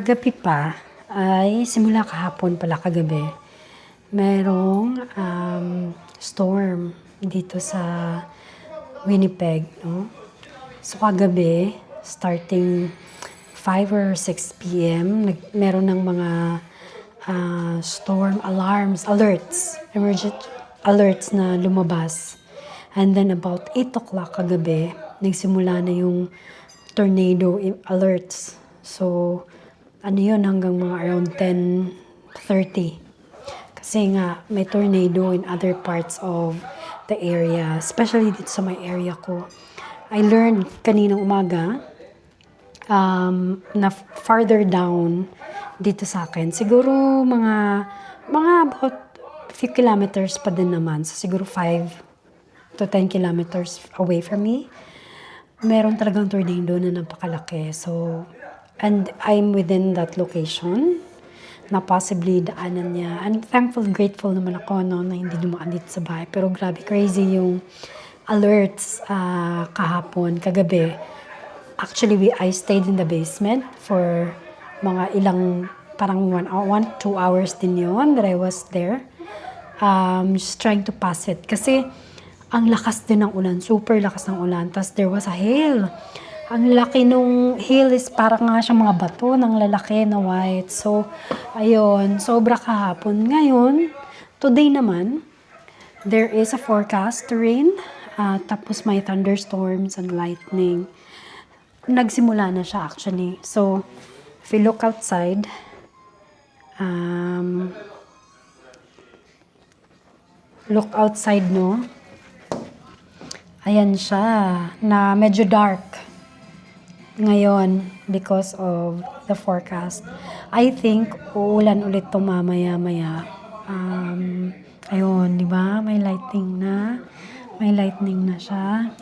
kagabi pa, ay simula kahapon pala kagabi, merong storm dito sa Winnipeg, no? So kagabi, starting 5 or 6 p.m., meron ng mga storm alerts, emergent alerts na lumabas. And then about 8 o'clock kagabi, nagsimula na yung tornado alerts. So, ano yun, hanggang mga around 10:30. Kasi nga, may tornado in other parts of the area, especially dito sa my area ko. I learned kaninang umaga na farther down dito sa akin, siguro mga about few kilometers pa din naman. So, siguro 5 to 10 kilometers away from me, meron talagang tornado na napakalaki. So, and I'm within that location na possibly daanan niya. And thankful, grateful naman ako no, na hindi dumaan dito sa bahay. Pero grabe, crazy yung alerts kahapon, kagabi. Actually, I stayed in the basement for mga ilang, parang 1-2 hours din yun that I was there. Just trying to pass it. Kasi ang lakas din ng ulan, super lakas ng ulan. Tapos there was a hail. Ang laki nung hail is parang nga siyang mga bato ng lalaki na white. So, ayun, sobra kahapon. Ngayon, today naman, there is a forecast to rain. Tapos may thunderstorms and lightning. Nagsimula na siya actually. So, if you look outside, no? Ayan siya, na medyo dark ngayon because of the forecast. I think uulan ulit to mamaya-maya. Ayun, di ba? May lightning na. May lightning na siya.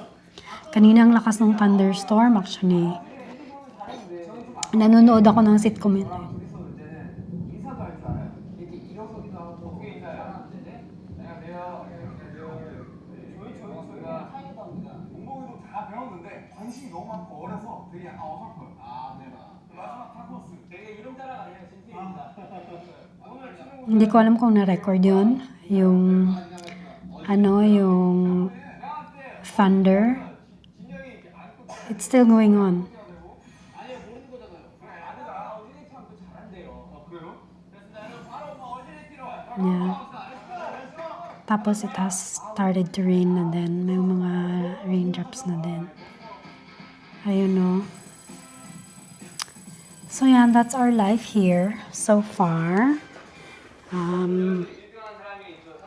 Kanina ang lakas ng thunderstorm actually. Nanonood ako ng sitcom yun. 관심이 너무 많고 어려서 되게 어설퍼요. 마지막 타코스 되게 이름 따라가 그냥 진심입니다. Hindi ko alam kung na-record yun. Yung thunder. It's still going on. Yeah. Tapos it has started to rain na din. May mga raindrops na din. Ayun no. So yan, that's our life here so far.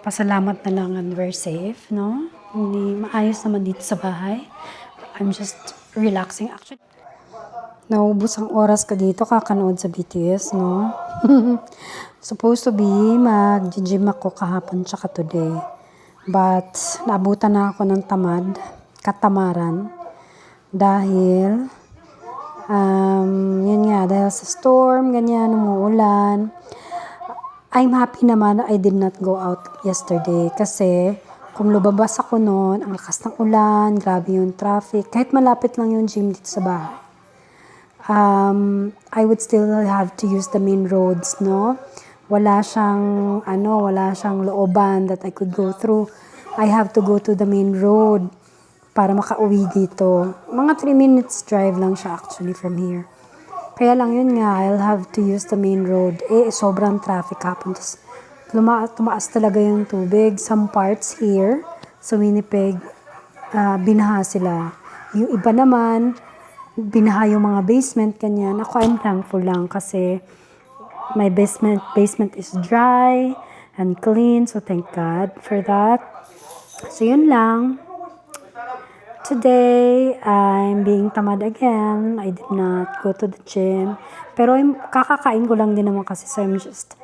Pasalamat na lang and we're safe, no? Hindi maayos naman dito sa bahay. I'm just relaxing actually. Naubos ang oras ka dito kakanood sa BTS, no? Supposed to be mag-gym ako kahapon tsaka today. But naabutan na ako ng katamaran. Dahil, yun nga, dahil sa storm, ganyan, umuulan. I'm happy naman I did not go out yesterday kasi kung lumabas ako noon, ang lakas ng ulan, grabe yung traffic, kahit malapit lang yung gym dito sa bahay. I would still have to use the main roads, no? Wala siyang looban that I could go through. I have to go to the main road para makauwi dito. Mga 3 minutes drive lang siya actually from here. Kaya lang yun nga, I'll have to use the main road. Sobrang traffic hapon. Tapos tumaas talaga yung tubig. Some parts here sa Winnipeg, binaha sila. Yung iba naman, binaha yung mga basement, kanyan. Ako, I'm thankful lang kasi my basement is dry and clean. So, thank God for that. So, yun lang. Today, I'm being tamad again. I did not go to the gym. Pero kakakain ko lang din naman kasi. So I'm just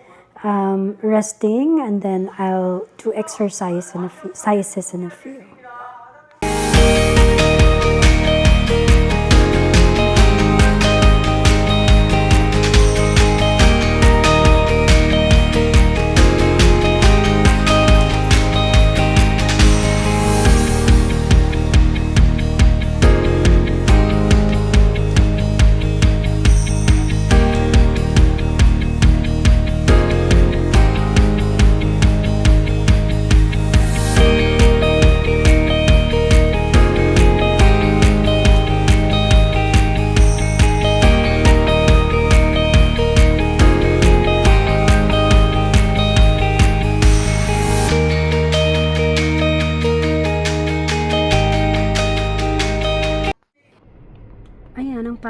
resting and then I'll do exercises in a few.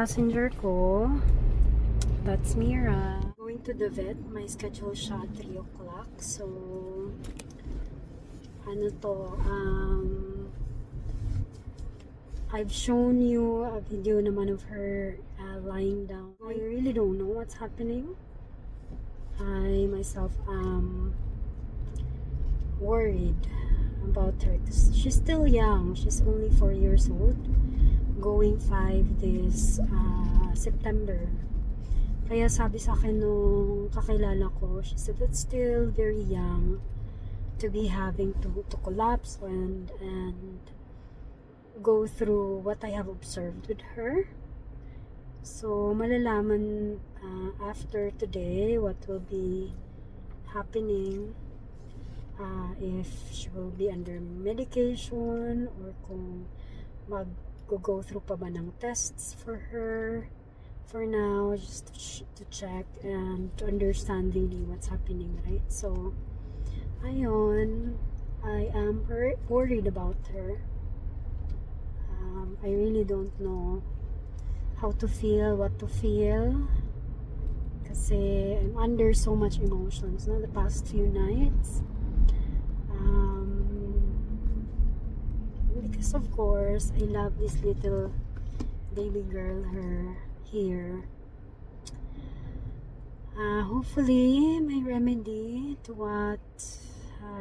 passenger ko. That's Mira. Going to the vet. My schedule siya 3 o'clock. So, ano to, I've shown you a video naman of her lying down. I really don't know what's happening. I myself am worried about her. 'Cause she's still young. She's only 4 years old. Going 5 this September. Kaya sabi sa akin nung kakilala ko, she said it's still very young to be having to collapse and go through what I have observed with her. So, malalaman after today what will be happening, if she will be under medication or kung mag-go through pa ba ng tests for her. For now, just to check and to understand really what's happening, right? So, ayun, I am worried about her. I really don't know how to feel, what to feel. Kasi I'm under so much emotions, no? The past few nights. Because of course, I love this little baby girl, her here. Hopefully, may remedy to what,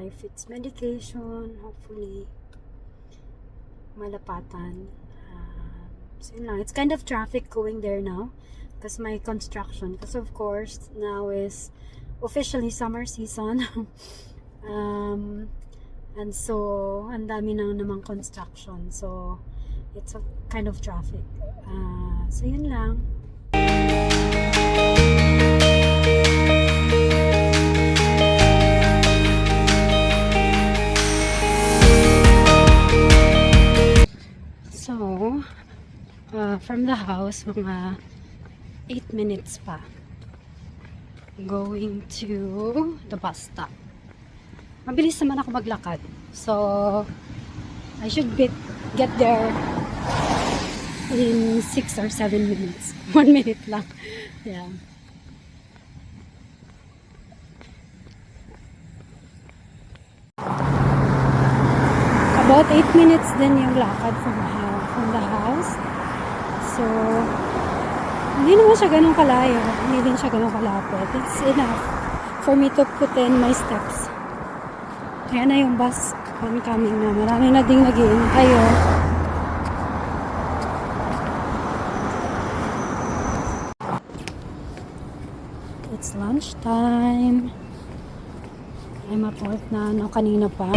if it's medication, hopefully, malapatan. So yun lang. It's kind of traffic going there now because my construction, because of course now is officially summer season. And so ang dami nang namang construction, so it's a kind of traffic. So yun lang. So, from the house, mga 8 minutes pa. Going to the bus stop. Mabilis naman ako maglakad. So, I should get there in 6 or 7 minutes. 1 minute lang. Yeah. About 8 minutes din yung lakad from the house. So, hindi naman siya ganun kalayo. Hindi din siya ganun kalapit. It's enough for me to put in my steps. Kaya na yung bus oncoming na. Marami na ding nag-iintay. It's lunchtime. I'm at work na kanina pa.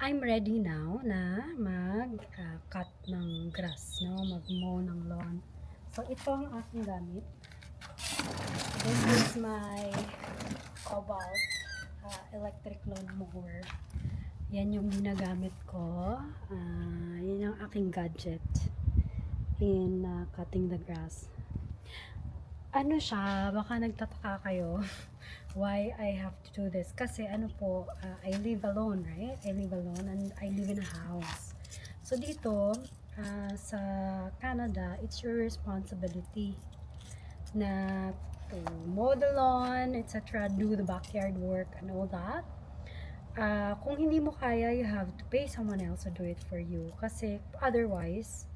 I'm ready now na mag-cut ng grass, no? Mag-mow ng lawn. So, ito ang aking gamit. This is my Cobalt electric lawn mower. Yan yung ginagamit ko. Yan yung aking gadget in cutting the grass. Ano siya, baka nagtataka kayo why I have to do this. Kasi ano po, I live alone, right? I live alone and I live in a house. So dito, sa Canada, it's your responsibility na to mow the lawn, etc., do the backyard work and all that. Kung hindi mo kaya, you have to pay someone else to do it for you. Kasi otherwise,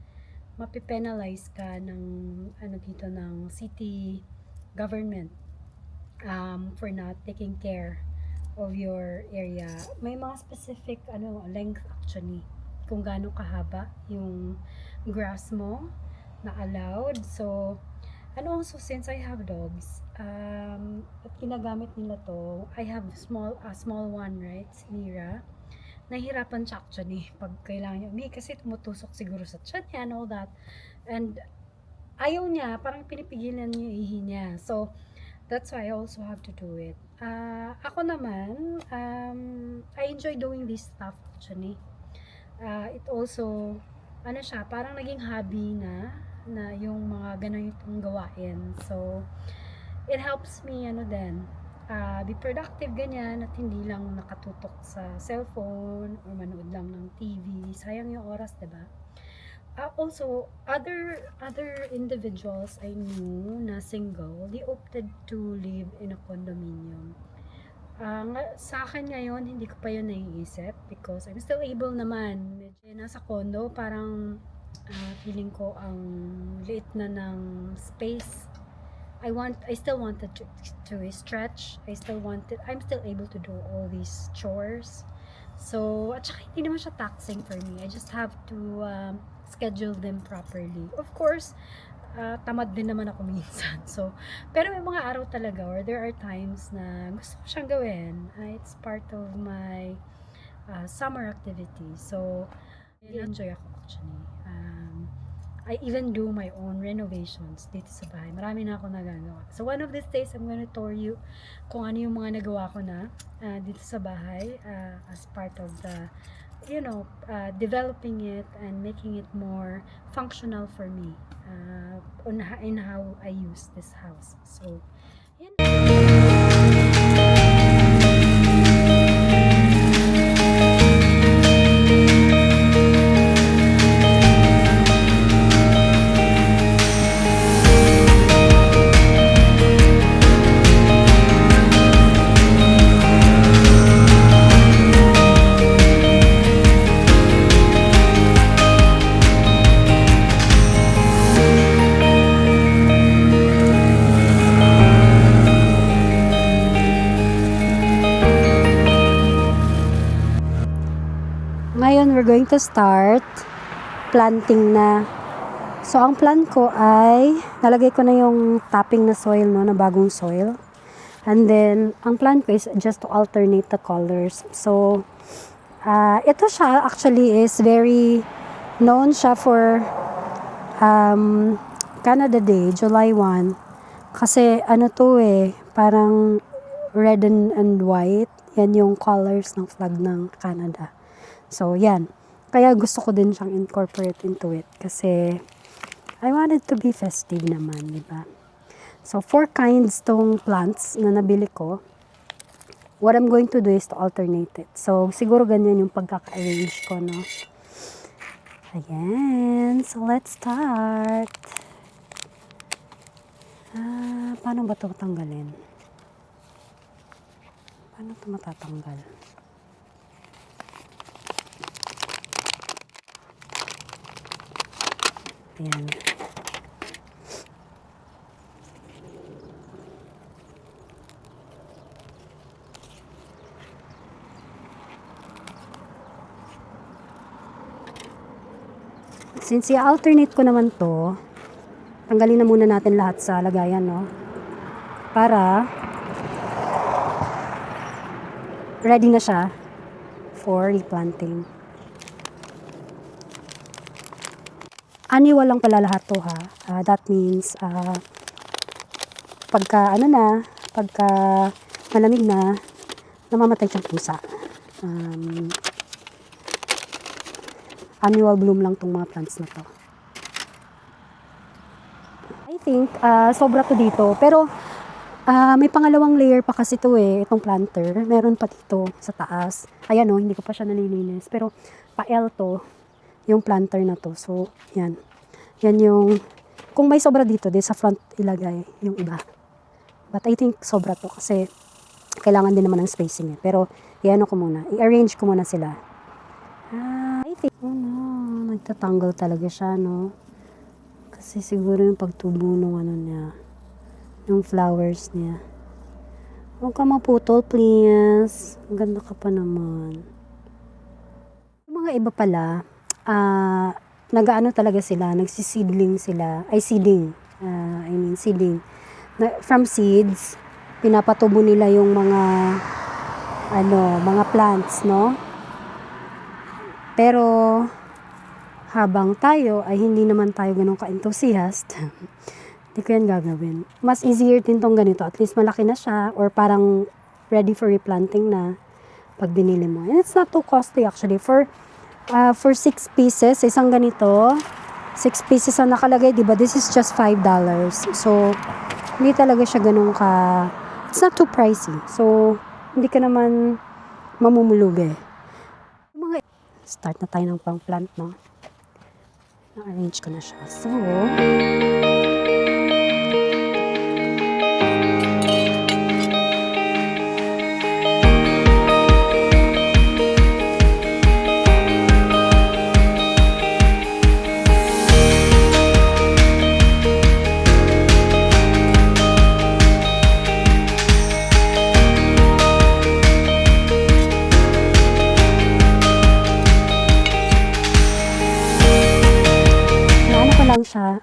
mapipenalize ka ng dito ng city government for not taking care of your area. May mga specific length actually kung gaano kahaba yung grass mo na allowed. So and also since I have dogs, at ginagamit nila to, I have a small one, right? Si Mira. Nahihirapan siya actually pag kailangan niya kasi tumutusok siguro sa tiyan niya and all that. And ayaw niya, parang pinipigilan niya yung ihi niya. So, that's why I also have to do it. Ako naman, I enjoy doing this stuff actually. It also, siya, parang naging hobby na yung mga ganitong gawain. So, it helps me, be productive ganyan at hindi lang nakatutok sa cellphone or manood lang ng TV. Sayang yung oras, diba? Also, other individuals I knew na single, they opted to live in a condominium. Sa akin ngayon, hindi ko pa yun naiisip because I'm still able naman. Medyo nasa condo, parang feeling ko ang liit na ng space. I still wanted to stretch. I'm still able to do all these chores. So, at saka hindi naman siya taxing for me. I just have to schedule them properly. Of course, tamad din naman ako minsan. So, pero may mga araw talaga or there are times na gusto ko siyang gawin. It's part of my summer activity. So, enjoy ako actually. I even do my own renovations dito sa bahay. Marami na ako nagagawa. So one of these days, I'm gonna tour you kung ano yung mga nagawa ko na dito sa bahay as part of the, developing it and making it more functional for me in how I use this house. So, yan. Ngayon, we're going to start planting na. So, ang plan ko ay, nalagay ko na yung topping na soil, na bagong soil. And then, ang plan ko is just to alternate the colors. So, ito siya actually is very known siya for Canada Day, July 1. Kasi parang red and white. Yan yung colors ng flag ng Canada. So, yan. Kaya gusto ko din siyang incorporate into it. Kasi, I want it to be festive naman, di ba? So, 4 kinds tong plants na nabili ko. What I'm going to do is to alternate it. So, siguro ganyan yung pagkaka-arrange ko, no? Ayan. So, let's start. Paano ba ito tanggalin? Paano ito matatanggal? Ayan. Since i-alternate ko naman to, tanggalin na muna natin lahat sa lagayan, no? Para ready na siya for replanting. Annual lang pala lahat to ha. That means, pagka malamig na, namamatay siyang pusa. Annual bloom lang tong mga plants na to. I think, sobra to dito. Pero, may pangalawang layer pa kasi to itong planter. Meron pa dito sa taas. Ayan hindi ko pa siya nalilinis. Pero, pa-L to, yung planter na to. So, yan. Yan yung, kung may sobra dito, sa front ilagay yung iba. But I think sobra to kasi kailangan din naman ng spacing Pero, i-arrange ko muna sila. I think, nagtatanggal talaga siya, no? Kasi siguro yung pagtubo nung niya, yung flowers niya. Huwag ka maputol, please. Ang ganda ka pa naman. Yung mga iba pala, nag-ano talaga sila, nagsiseedling sila, seeding. Seeding. From seeds, pinapatubo nila yung mga plants, no? Pero, habang tayo ay hindi naman tayo ganun ka-enthusiast, hindi ko yan gagawin. Mas easier din tong ganito. At least malaki na siya or parang ready for replanting na pag binili mo. And it's not too costly actually. For 6 pieces, isang ganito, 6 pieces ang nakalagay, diba? This is just $5. So, hindi talaga siya ganun it's not too pricey. So, hindi ka naman mamumulugi. Start na tayo ng pang-plant, no? Na-arrange ko na siya. So, lang siya,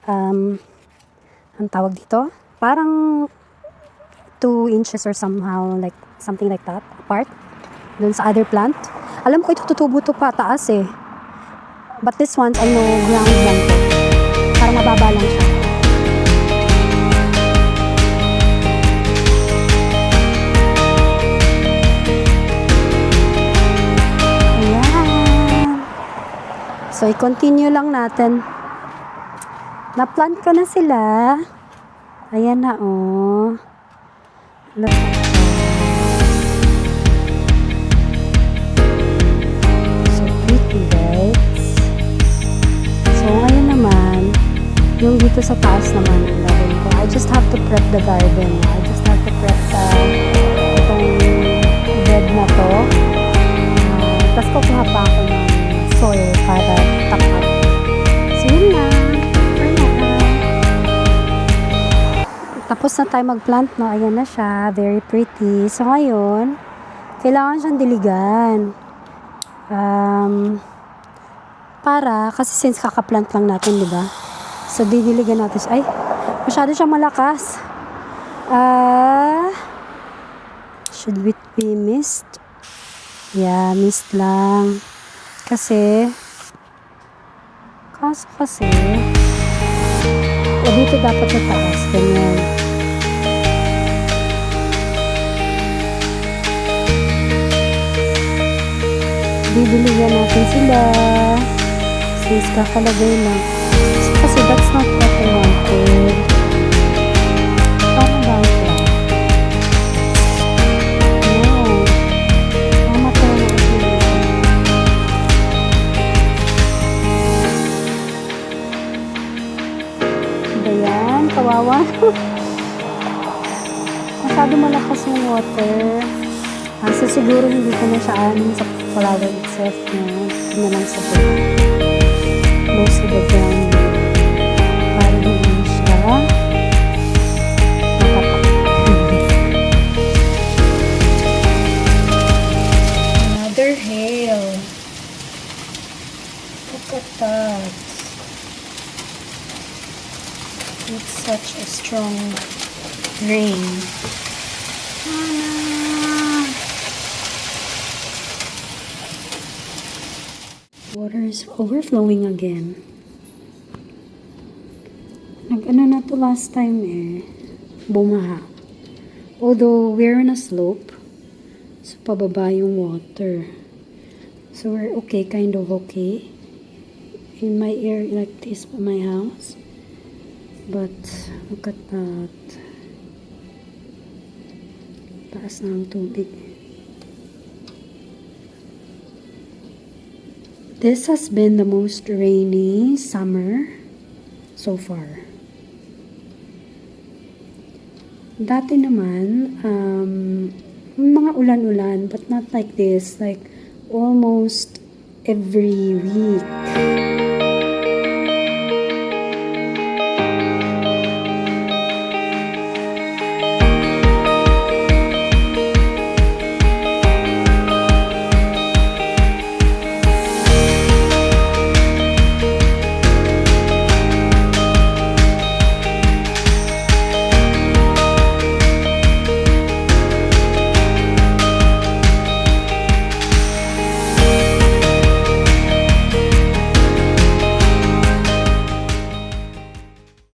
ang tawag dito, parang 2 inches or somehow, something like that, apart, dun sa other plant. Alam ko ito tutubo to pa, taas But this one, I know, ground lang to. Parang mababa lang siya. Ayan. So, i-continue lang natin. Na-plant ko na sila. Ayan na, Look at that. So pretty, guys. So, ngayon naman, yung dito sa taas naman ang gagawin ko. I just have to prep the garden. I just have to prep itong bed na to. Tapos kukuha pa ako ng soil para top up. So, yun lang. Tapos na tayo mag-plant, no? Ayan na siya. Very pretty. So, ngayon, kailangan siyang diligan. Kasi since kakaplant lang natin, di ba? So, didiligan natin siya. Ay, masyado siyang malakas. Should it be mist? Yeah, mist lang. Kasi, dito dapat sa taas. Ganyan. Bibiligan natin sila. Since kakalagay lang. Kasi that's not what I wanted. Parang bawit lang. No. Mamatay na ako. Ayan, kawawa. Masyado malakas yung water. So siguro hindi ko na siya sa flower itself na lang sa ground. Close to the ground. Para hindi siya matapak. Another hail. Look at that. It's such a strong rain. Water is overflowing again. Nag-ano na to last time eh. Bumaha. Although we're on a slope, so pababa yung water. So we're okay, kind of okay. In my area like this, my house. But look at that. Taas na ang tubig. This has been the most rainy summer so far. Dati naman, mga ulan-ulan, but not like this, like almost every week.